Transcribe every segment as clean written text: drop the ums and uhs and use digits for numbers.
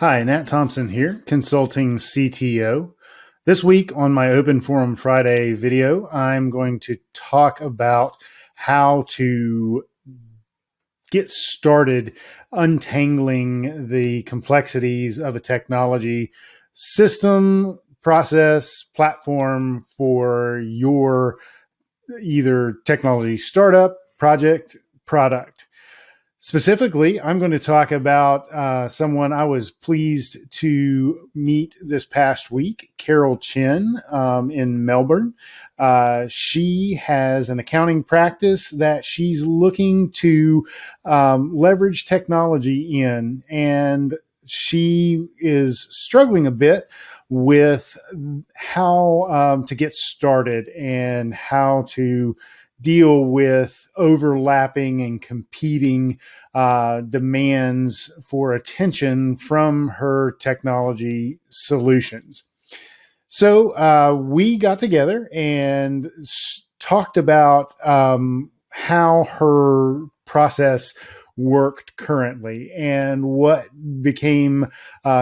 Hi, Nat Thompson here, Consulting CTO. This week on my Open Forum Friday video, I'm going to talk about how to get started untangling the complexities of a technology system, process, platform for your either technology startup, project, product. Specifically, I'm going to talk about someone I was pleased to meet this past week, Carol Chin in Melbourne. She has an accounting practice that she's looking to leverage technology in, and she is struggling a bit with how to get started and how to deal with overlapping and competing demands for attention from her technology solutions. So we got together and talked about how her process worked currently. And what became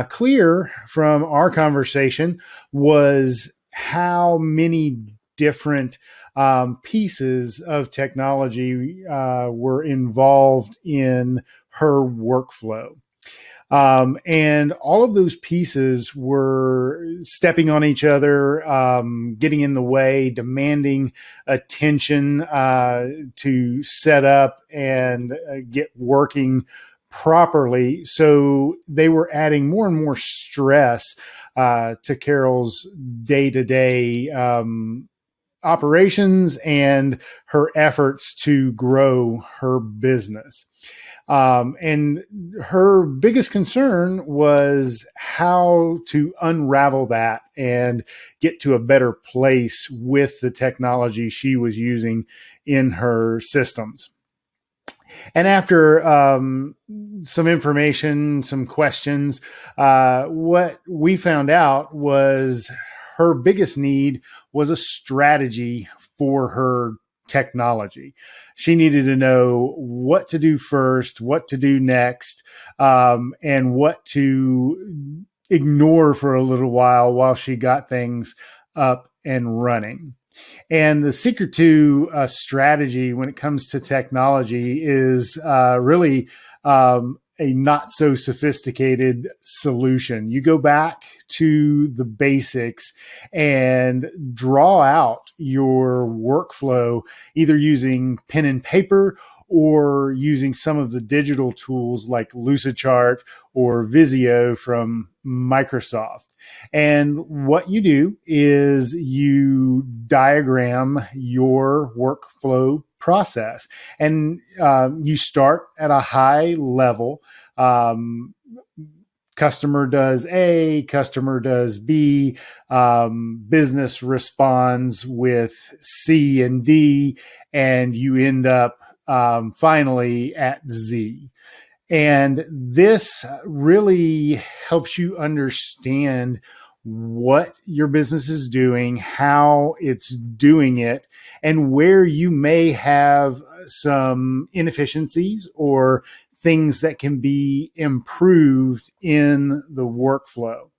clear from our conversation was how many different pieces of technology were involved in her workflow. And all of those pieces were stepping on each other, getting in the way, demanding attention to set up and get working properly. So they were adding more and more stress to Carol's day-to-day operations and her efforts to grow her business. And her biggest concern was how to unravel that and get to a better place with the technology she was using in her systems. And after some information, some questions, what we found out was her biggest need was a strategy for her technology. She needed to know what to do first, what to do next, and what to ignore for a little while she got things up and running. And the secret to a strategy when it comes to technology is really a not so sophisticated solution. You go back to the basics and draw out your workflow, either using pen and paper or using some of the digital tools like Lucidchart or Visio from Microsoft. And what you do is you diagram your workflow process, and you start at a high level. Customer does A, customer does B, business responds with C and D, and you end up finally at Z. And this really helps you understand what your business is doing, how it's doing it, and where you may have some inefficiencies or things that can be improved in the workflow.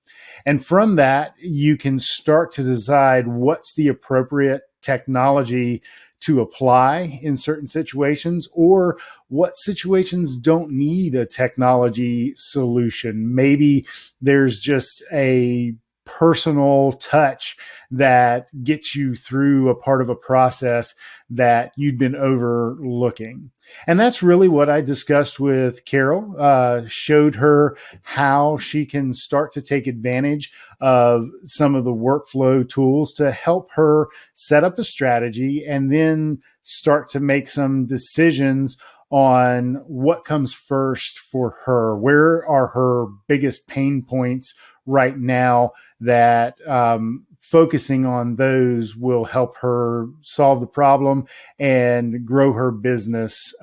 And from that, you can start to decide what's the appropriate technology to apply in certain situations, or what situations don't need a technology solution. Maybe there's just a personal touch that gets you through a part of a process that you'd been overlooking. And that's really what I discussed with Carol, showed her how she can start to take advantage of some of the workflow tools to help her set up a strategy and then start to make some decisions on what comes first for her. Where are her biggest pain points right now that focusing on those will help her solve the problem and grow her business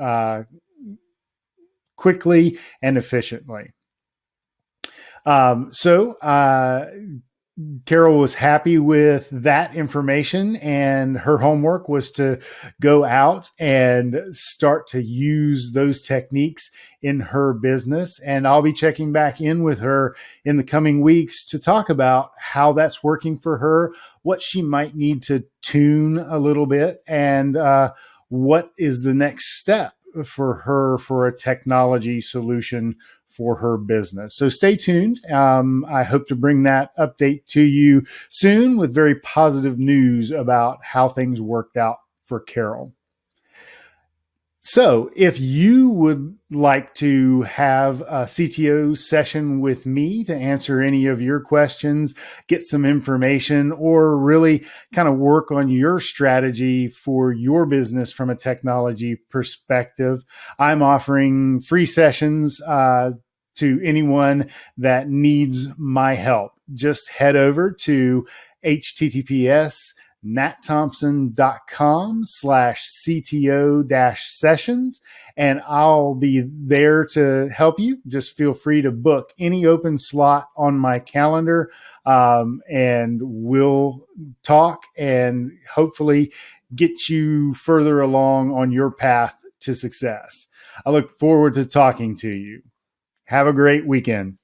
quickly and efficiently. So Carol was happy with that information, and her homework was to go out and start to use those techniques in her business. And I'll be checking back in with her in the coming weeks to talk about how that's working for her, what she might need to tune a little bit, and what is the next step for her for a technology solution for her business. So stay tuned. I hope to bring that update to you soon with very positive news about how things worked out for Carol. So, if you would like to have a CTO session with me to answer any of your questions, get some information, or really kind of work on your strategy for your business from a technology perspective, I'm offering free sessions to anyone that needs my help. Just head over to https natthompson.com/CTO-sessions, and I'll be there to help you. Just feel free to book any open slot on my calendar, and we'll talk and hopefully get you further along on your path to success. I look forward to talking to you. Have a great weekend.